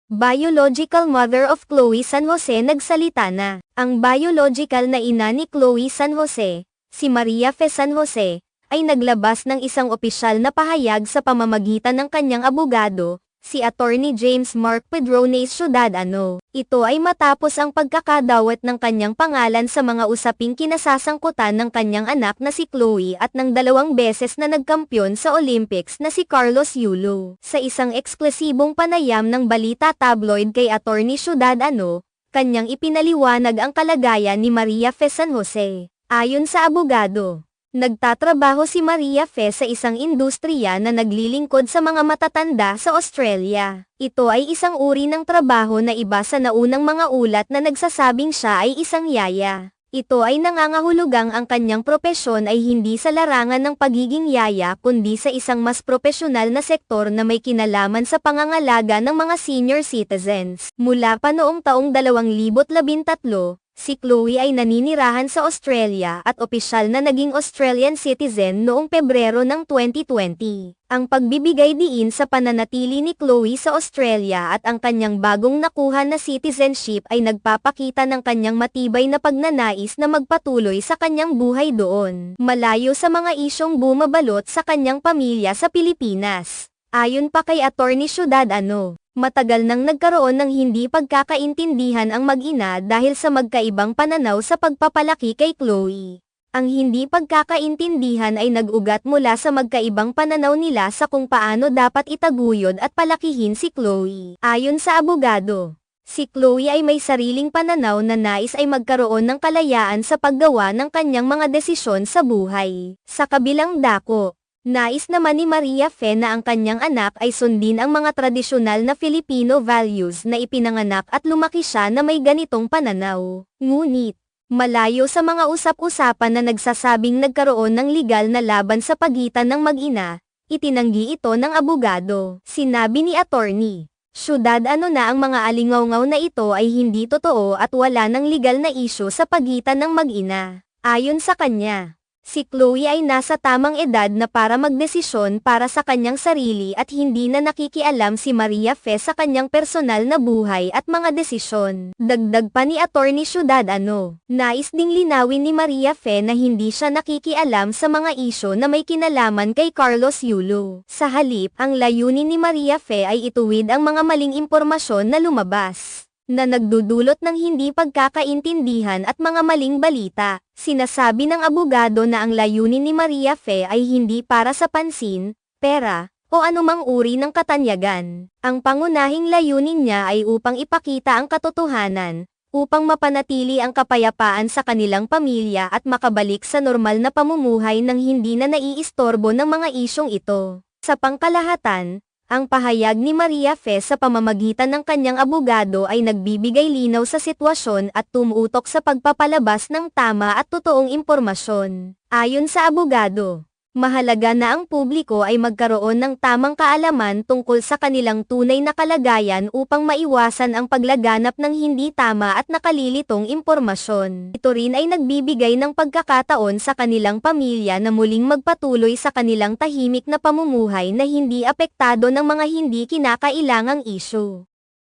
Biological mother of Chloe San Jose nagsalita na. Ang biological na ina ni Chloe San Jose, si Maria Fe San Jose, ay naglabas ng isang opisyal na pahayag sa pamamagitan ng kanyang abogado, si Attorney James Mark Pedrones Ciudadano. Ito ay matapos ang pagkakadawat ng kanyang pangalan sa mga usaping kinasasangkutan ng kanyang anak na si Chloe at ng 2 beses na nagkampiyon sa Olympics na si Carlos Yulo. Sa isang eksklusibong panayam ng balita tabloid kay Attorney Ciudadano, kanyang ipinaliwanag ang kalagayan ni Maria Fe San Jose. Ayon sa abogado, nagtatrabaho si Maria Fe sa isang industriya na naglilingkod sa mga matatanda sa Australia. Ito ay isang uri ng trabaho na iba sa naunang mga ulat na nagsasabing siya ay isang yaya. Ito ay nangangahulugang ang kanyang propesyon ay hindi sa larangan ng pagiging yaya kundi sa isang mas propesyonal na sektor na may kinalaman sa pangangalaga ng mga senior citizens. Mula pa noong taong 2013, si Chloe ay naninirahan sa Australia at opisyal na naging Australian citizen noong Pebrero ng 2020. Ang pagbibigay diin sa pananatili ni Chloe sa Australia at ang kanyang bagong nakuha na citizenship ay nagpapakita ng kanyang matibay na pagnanais na magpatuloy sa kanyang buhay doon, malayo sa mga isyong bumabalot sa kanyang pamilya sa Pilipinas. Ayon pa kay Attorney Ciudadano, matagal nang nagkaroon ng hindi pagkakaintindihan ang mag-ina dahil sa magkaibang pananaw sa pagpapalaki kay Chloe. Ang hindi pagkakaintindihan ay nag-ugat mula sa magkaibang pananaw nila sa kung paano dapat itaguyod at palakihin si Chloe. Ayon sa abogado, si Chloe ay may sariling pananaw na nais ay magkaroon ng kalayaan sa paggawa ng kanyang mga desisyon sa buhay. Sa kabilang dako, nais naman ni Maria Fe na ang kanyang anak ay sundin ang mga tradisyonal na Filipino values na ipinanganak at lumaki siya na may ganitong pananaw. Ngunit, malayo sa mga usap-usapan na nagsasabing nagkaroon ng legal na laban sa pagitan ng mag-ina, itinanggi ito ng abogado. Sinabi ni Attorney Ciudadano na ang mga alingaw-ngaw na ito ay hindi totoo at wala ng legal na isyu sa pagitan ng mag-ina. Ayon sa kanya, si Chloe ay nasa tamang edad na para magdesisyon para sa kanyang sarili at hindi na nakikialam si Maria Fe sa kanyang personal na buhay at mga desisyon. Dagdag pa ni Attorney Ciudadano, nais ding linawin ni Maria Fe na hindi siya nakikialam sa mga isyu na may kinalaman kay Carlos Yulo. Sa halip, ang layunin ni Maria Fe ay ituwid ang mga maling impormasyon na lumabas, na nagdudulot ng hindi pagkakaintindihan at mga maling balita. Sinasabi ng abogado na ang layunin ni Maria Fe ay hindi para sa pansin, pera, o anumang uri ng katanyagan. Ang pangunahing layunin niya ay upang ipakita ang katotohanan, upang mapanatili ang kapayapaan sa kanilang pamilya at makabalik sa normal na pamumuhay nang hindi na naiistorbo ng mga isyong ito. Sa pangkalahatan, ang pahayag ni Maria Fe sa pamamagitan ng kanyang abogado ay nagbibigay linaw sa sitwasyon at tumutok sa pagpapalabas ng tama at totoong impormasyon. Ayon sa abogado, mahalaga na ang publiko ay magkaroon ng tamang kaalaman tungkol sa kanilang tunay na kalagayan upang maiwasan ang paglaganap ng hindi tama at nakalilitong impormasyon. Ito rin ay nagbibigay ng pagkakataon sa kanilang pamilya na muling magpatuloy sa kanilang tahimik na pamumuhay na hindi apektado ng mga hindi kinakailangang isyu.